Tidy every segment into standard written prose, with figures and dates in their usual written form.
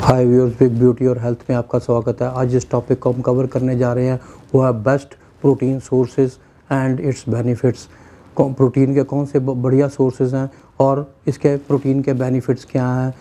हाय viewers, big beauty और health में आपका स्वागत है। आज जिस टॉपिक को हम कवर करने जा रहे हैं वो है best protein sources and it's benefits. Protein के कौन से बढ़िया सोर्सेज हैं और इसके प्रोटीन के बेनिफिट्स क्या हैं।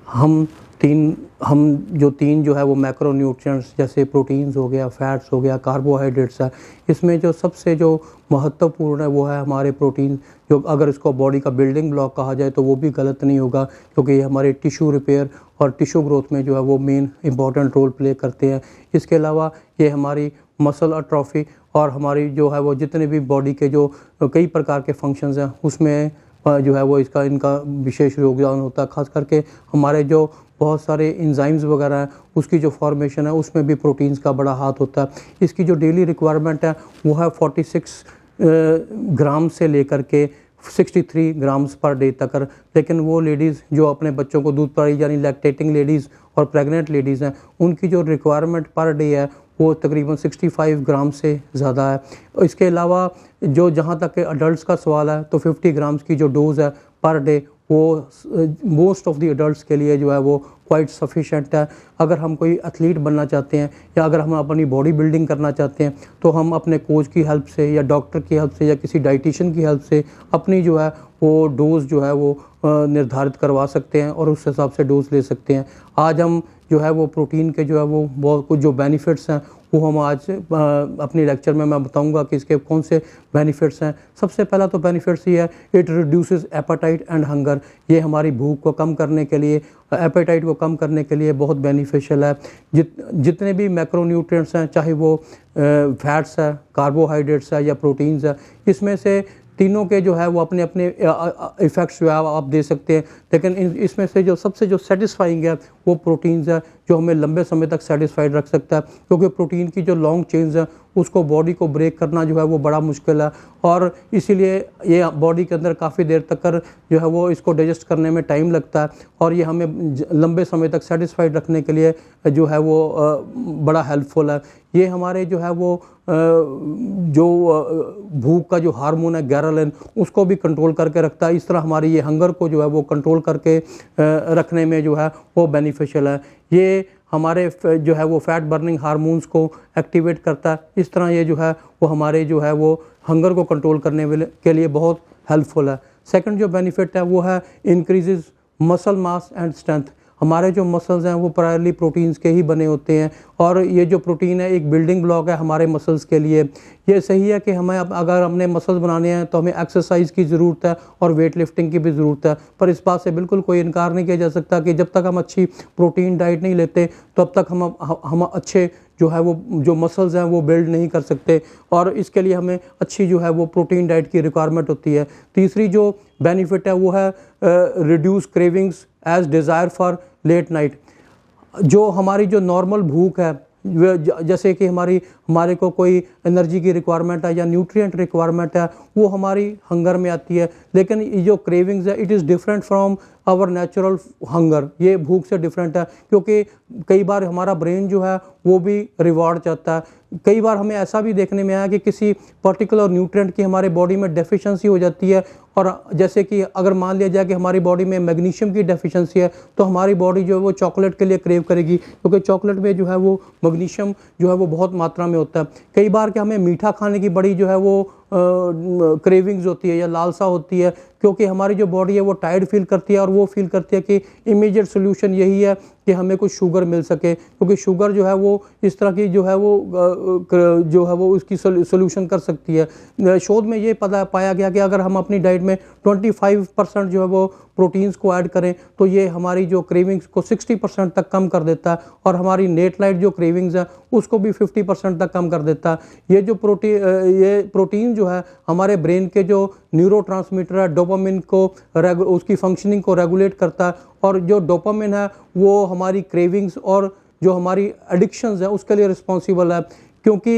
हम तीन जो है वो मैक्रो न्यूट्रिएंट्स जैसे प्रोटीन्स हो गया, फैट्स हो गया, कार्बोहाइड्रेट्स है। इसमें जो सबसे जो महत्वपूर्ण है वो है हमारे प्रोटीन, जो अगर इसको बॉडी का बिल्डिंग ब्लॉक कहा जाए तो वो भी गलत नहीं होगा, क्योंकि ये हमारे टिश्यू रिपेयर और टिश्यू ग्रोथ में जो है वो मेन इंपॉर्टेंट रोल प्ले करते हैं। इसके अलावा ये हमारी मसल अट्रॉफी और हमारी जो है वो जितने भी बॉडी के जो कई प्रकार के फंक्शंस हैं उसमें जो है वो इनका विशेष योगदान होता है। खास करके हमारे जो बहुत सारे एंजाइम्स वगैरह हैं उसकी जो फॉर्मेशन है उसमें भी प्रोटीन्स का बड़ा हाथ होता है। इसकी जो डेली रिक्वायरमेंट है वो है 46 ग्राम से लेकर के 63 ग्राम्स पर डे तक। लेकिन वो लेडीज़ जो अपने बच्चों को दूध पिला यानी लैक्टेटिंग लेडीज़ और प्रेग्नेंट लेडीज़ हैं उनकी जो रिक्वायरमेंट पर डे है वो तकरीबन 65 ग्राम से ज़्यादा है। इसके अलावा जो जहाँ तक के अडल्ट्स का सवाल है तो 50 ग्राम्स की जो डोज़ है पर डे वो मोस्ट ऑफ द अडल्ट्स के लिए जो है वो क्वाइट सफिशेंट है। अगर हम कोई एथलीट बनना चाहते हैं या अगर हम अपनी बॉडी बिल्डिंग करना चाहते हैं तो हम अपने कोच की हेल्प से या डॉक्टर की हेल्प से या किसी डाइटिशियन की हेल्प से अपनी जो है वो डोज़ जो है वो निर्धारित करवा सकते हैं और उस हिसाब से डोज ले सकते हैं। आज हम जो है वो प्रोटीन के जो है वो बहुत कुछ जो बेनिफिट्स हैं वो हम आज अपनी लेक्चर में मैं बताऊंगा कि इसके कौन से बेनिफिट्स हैं। सबसे पहला तो बेनिफिट्स ये है, it reduces appetite and hunger. ये हमारी भूख को कम करने के लिए, एपेटाइट को कम करने के लिए बहुत बेनिफिशियल है। जितने भी मैक्रोन्यूट्रिएंट्स हैं, चाहे वो फैट्स है, कार्बोहाइड्रेट्स है या प्रोटीन्स है, इसमें से तीनों के जो है वो अपने अपने इफ़ेक्ट्स जो है आप दे सकते हैं। लेकिन इसमें से जो सबसे जो सेटिस्फाइंग है वो प्रोटीन्स है, जो हमें लंबे समय तक सेटिस्फाइड रख सकता है, क्योंकि प्रोटीन की जो लॉन्ग चेन्स है उसको बॉडी को ब्रेक करना जो है वो बड़ा मुश्किल है और इसीलिए ये बॉडी के अंदर काफ़ी देर तक जो है वो इसको डाइजेस्ट करने में टाइम लगता है और ये हमें लंबे समय तक सेटिस्फाइड रखने के लिए जो है वो बड़ा हेल्पफुल है। ये हमारे जो है वो जो भूख का जो हार्मोन है गैरालिन उसको भी कंट्रोल करके रखता है। इस तरह हमारी ये हंगर को जो है वो कंट्रोल करके रखने में जो है वो बेनिफिशियल है। ये हमारे जो है वो फैट बर्निंग हार्मोन्स को एक्टिवेट करता है। इस तरह ये जो है वो हमारे जो है वो हंगर को कंट्रोल करने के लिए बहुत हेल्पफुल है। सेकंड जो बेनिफिट है वो है increases muscle mass and strength. हमारे जो मसल्स हैं वो प्रायरली प्रोटीन्स के ही बने होते हैं और ये जो प्रोटीन है एक बिल्डिंग ब्लॉक है हमारे मसल्स के लिए। ये सही है कि हमें अगर हमने मसल्स बनाने हैं तो हमें एक्सरसाइज की ज़रूरत है और वेट लिफ्टिंग की भी ज़रूरत है, पर इस बात से बिल्कुल कोई इनकार नहीं किया जा सकता कि जब तक हम अच्छी प्रोटीन डाइट नहीं लेते तब तक हम अच्छे जो है वो जो मसल्स हैं वो बिल्ड नहीं कर सकते और इसके लिए हमें अच्छी जो है वो प्रोटीन डाइट की रिक्वायरमेंट होती है। तीसरी जो बेनिफिट है वो है reduce cravings as desire for late night. जो हमारी जो नॉर्मल भूख है, जैसे कि हमारे को कोई एनर्जी की रिक्वायरमेंट है या न्यूट्रिएंट रिक्वायरमेंट है वो हमारी हंगर में आती है, लेकिन ये जो क्रेविंग्स है it is different from our natural hunger. ये भूख से डिफरेंट है क्योंकि कई बार हमारा ब्रेन जो है वो भी रिवॉर्ड चाहता है। कई बार हमें ऐसा भी देखने में आया कि किसी पर्टिकुलर न्यूट्रिएंट की हमारे बॉडी में डेफिशिएंसी हो जाती है और जैसे कि अगर मान लिया जाए कि हमारी बॉडी में मैग्नीशियम की डेफिशिएंसी है तो हमारी बॉडी जो है वो चॉकलेट के लिए क्रेव करेगी, क्योंकि चॉकलेट में जो है वो मैग्नीशियम जो है वो बहुत मात्रा में होता है। कई बार कि हमें मीठा खाने की बड़ी जो है वो क्रेविंग्स होती है या लालसा होती है, क्योंकि हमारी जो बॉडी है वो टायर्ड फील करती है और वो फील करती है कि इमीडिएट सोल्यूशन यही है कि हमें कुछ शुगर मिल सके, क्योंकि शुगर जो है वो इस तरह की जो है वो उसकी सोल्यूशन कर सकती है। शोध में ये पाया गया कि अगर हम अपनी डाइट में 25% जो है वो प्रोटीन्स को ऐड करें तो ये हमारी जो क्रेविंग्स को 60% तक कम कर देता है और हमारी नेट लाइट जो क्रेविंग्स है उसको भी 50% तक कम कर देता है। ये जो प्रोटीन जो है हमारे ब्रेन के जो न्यूरोट्रांसमीटर है डोपामिन को उसकी फंक्शनिंग को रेगुलेट करता है और जो डोपामिन है वो हमारी क्रेविंग्स और जो हमारी एडिक्शंस है उसके लिए रिस्पॉन्सिबल है, क्योंकि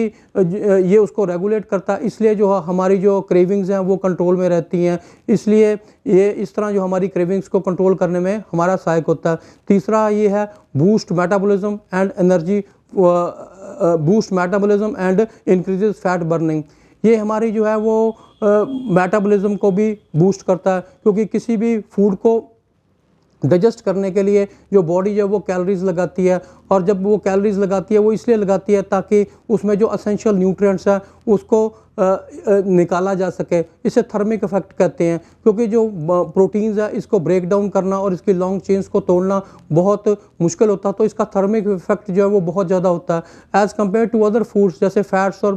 ये उसको रेगुलेट करता है। इसलिए जो हमारी जो क्रेविंग्स हैं वो कंट्रोल में रहती हैं, इसलिए ये इस तरह जो हमारी क्रेविंग्स को कंट्रोल करने में हमारा सहायक होता है। तीसरा ये है boost metabolism and energy, boost metabolism and increases fat burning. ये हमारी जो है वो मेटाबॉलिज्म को भी बूस्ट करता है, क्योंकि किसी भी फूड को डाइजेस्ट करने के लिए जो बॉडी जो है वो कैलोरीज लगाती है, और जब वो कैलोरीज लगाती है वो इसलिए लगाती है ताकि उसमें जो असेंशियल न्यूट्रिएंट्स हैं उसको निकाला जा सके। इसे थर्मिक इफेक्ट कहते हैं, क्योंकि जो प्रोटीन्स है इसको ब्रेक डाउन करना और इसकी लॉन्ग चेन्स को तोड़ना बहुत मुश्किल होता है, तो इसका थर्मिक इफेक्ट जो है वो बहुत ज़्यादा होता है as compare to other foods जैसे फैट्स और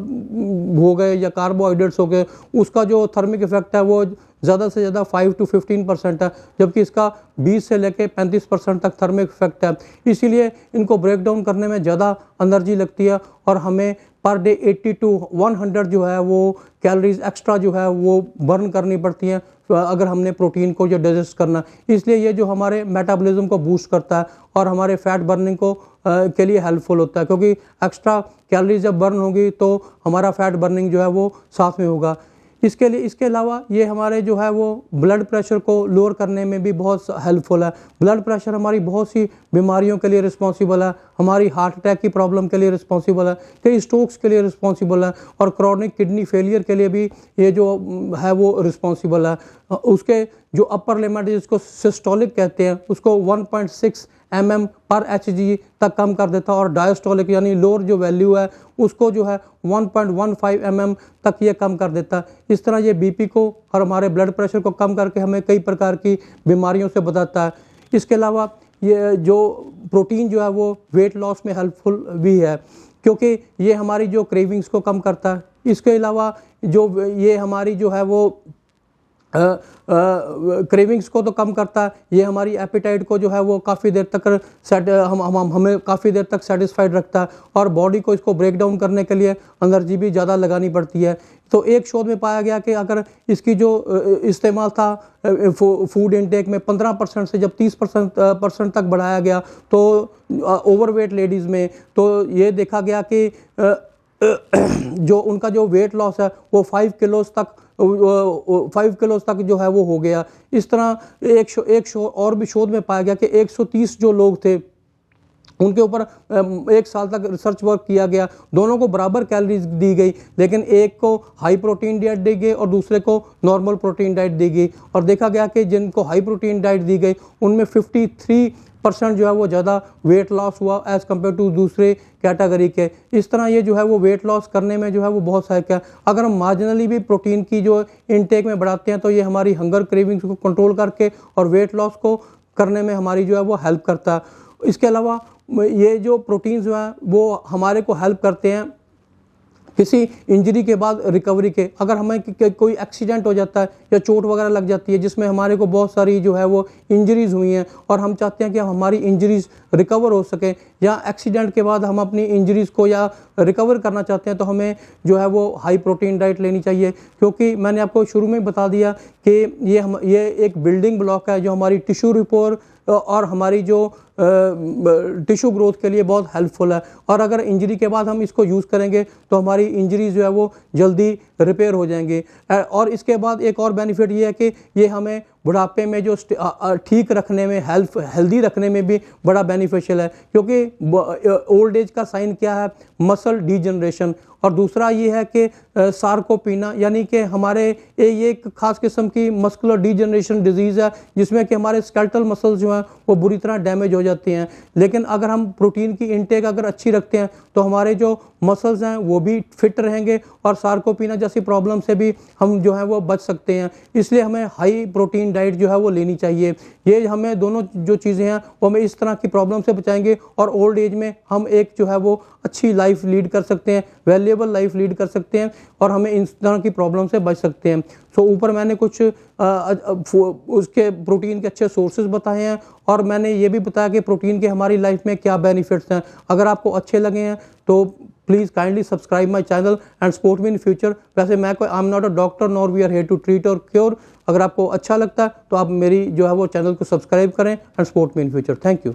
हो गए या कार्बोहाइड्रेट्स हो गए। उसका जो थर्मिक इफेक्ट है वो ज़्यादा से ज़्यादा 5 to 15% है, जबकि इसका 20 से लेकर 35% तक थर्मिक इफेक्ट है। इसीलिए इनको ब्रेक डाउन करने में ज़्यादा एनर्जी लगती है और हमें पर डे 80 to 100 जो है वो कैलोरीज एक्स्ट्रा जो है वो बर्न करनी पड़ती हैं अगर हमने प्रोटीन को जो डाइजेस्ट करना। इसलिए ये जो हमारे मेटाबॉलिज्म को बूस्ट करता है और हमारे फैट बर्निंग को के लिए हेल्पफुल होता है, क्योंकि एक्स्ट्रा कैलोरीज जब बर्न होगी तो हमारा फैट बर्निंग जो है वो साथ में होगा। इसके अलावा ये हमारे जो है वो ब्लड प्रेशर को लोअर करने में भी बहुत हेल्पफुल है। ब्लड प्रेशर हमारी बहुत सी बीमारियों के लिए रिस्पॉन्सिबल है, हमारी हार्ट अटैक की प्रॉब्लम के लिए रिस्पॉन्सिबल है, कई स्ट्रोक्स के लिए रिस्पॉन्सिबल है, और क्रॉनिक किडनी फेलियर के लिए भी ये जो है वो रिस्पॉन्सिबल है। उसके जो अपर लिमिट जिसको सिस्टोलिक कहते हैं उसको 1.6 mm पर HG तक कम कर देता है, और डायस्टोलिक यानी लोअर जो वैल्यू है उसको जो है 1.15 mm तक ये कम कर देता है। इस तरह ये BP को और हमारे ब्लड प्रेशर को कम करके हमें कई प्रकार की बीमारियों से बचाता है। इसके अलावा ये जो प्रोटीन जो है वो वेट लॉस में हेल्पफुल भी है, क्योंकि ये हमारी जो क्रेविंग्स को कम करता है। इसके अलावा जो ये हमारी जो है वो क्रेविंग्स को तो कम करता है, ये हमारी एपिटाइट को जो है वो काफ़ी देर तक हमें काफ़ी देर तक सेटिस्फाइड रखता है, और बॉडी को इसको ब्रेक डाउन करने के लिए एनर्जी भी ज़्यादा लगानी पड़ती है। तो एक शोध में पाया गया कि अगर इसकी जो इस्तेमाल था फूड इनटेक में 15% से जब 30% तक बढ़ाया गया तो ओवरवेट लेडीज़ में, तो ये देखा गया कि जो उनका जो वेट लॉस है वो 5 किलोज तक जो है वो हो गया। इस तरह एक और भी शोध में पाया गया कि 130 जो लोग थे उनके ऊपर 1 साल तक रिसर्च वर्क किया गया, दोनों को बराबर कैलोरीज दी गई, लेकिन एक को हाई प्रोटीन डाइट दी गई और दूसरे को नॉर्मल प्रोटीन डाइट दी गई, और देखा गया कि जिनको हाई प्रोटीन डाइट दी गई उनमें 53% जो है वो ज़्यादा वेट लॉस हुआ एज़ कम्पेयर टू दूसरे कैटेगरी के। इस तरह ये जो है वो वेट लॉस करने में जो है वो बहुत सहायक है। अगर हम मार्जिनली भी प्रोटीन की जो इनटेक में बढ़ाते हैं तो ये हमारी हंगर क्रेविंग्स को कंट्रोल करके और वेट लॉस को करने में हमारी जो है वो हेल्प करता है। इसके अलावा ये जो प्रोटीन्स जो हैं वो हमारे को हेल्प करते हैं किसी इंजरी के बाद रिकवरी के। अगर हमें कोई एक्सीडेंट हो जाता है या चोट वगैरह लग जाती है जिसमें हमारे को बहुत सारी जो है वो इंजरीज़ हुई हैं और हम चाहते हैं कि हमारी इंजरीज़ रिकवर हो सके, या एक्सीडेंट के बाद हम अपनी इंजरीज़ को या रिकवर करना चाहते हैं तो हमें जो है वो हाई प्रोटीन डाइट लेनी चाहिए। क्योंकि मैंने आपको शुरू में बता दिया कि ये एक बिल्डिंग ब्लॉक है जो हमारी टिश्यू रिपोर्ट और हमारी जो टिश्यू ग्रोथ के लिए बहुत हेल्पफुल है, और अगर इंजरी के बाद हम इसको यूज़ करेंगे तो हमारी इंजरी जो है वो जल्दी रिपेयर हो जाएंगे। और इसके बाद एक और बेनिफिट ये है कि ये हमें बुढ़ापे में जो ठीक रखने में हेल्दी रखने में भी बड़ा बेनिफिशियल है, क्योंकि ओल्ड एज का साइन क्या है? मसल डीजनरेशन, और दूसरा ये है कि सार्कोपीना, यानी कि हमारे ये एक खास किस्म की मस्कुलर डीजनरेशन डिजीज़ है जिसमें कि हमारे स्केलेटल मसल्स जो हैं वो बुरी तरह डैमेज हो जाते हैं। लेकिन अगर हम प्रोटीन की इनटेक अगर अच्छी रखते हैं तो हमारे जो मसल्स हैं वो भी फिट रहेंगे और सार्कोपीना जैसी प्रॉब्लम से भी हम जो है वो बच सकते हैं। इसलिए हमें हाई प्रोटीन डाइट जो है वो लेनी चाहिए। ये हमें दोनों जो चीज़ें हैं वो हमें इस तरह की प्रॉब्लम से बचाएंगे और ओल्ड एज में हम एक जो है वो अच्छी लाइफ लीड कर सकते हैं, वैल्यूएबल लाइफ लीड कर सकते हैं और हमें इस तरह की प्रॉब्लम से बच सकते हैं। सो ऊपर मैंने कुछ उसके प्रोटीन के अच्छे सोर्सेज बताए हैं और मैंने ये भी बताया कि प्रोटीन के हमारी लाइफ में क्या बेनिफिट्स हैं। अगर आपको अच्छे लगे हैं तो please kindly subscribe my channel and support me in future. वैसे मैं कोई I am not a doctor nor we are here to treat और क्योर। अगर आपको अच्छा लगता है तो आप मेरी जो है वो चैनल को सब्सक्राइब करें and support me in future. Thank you.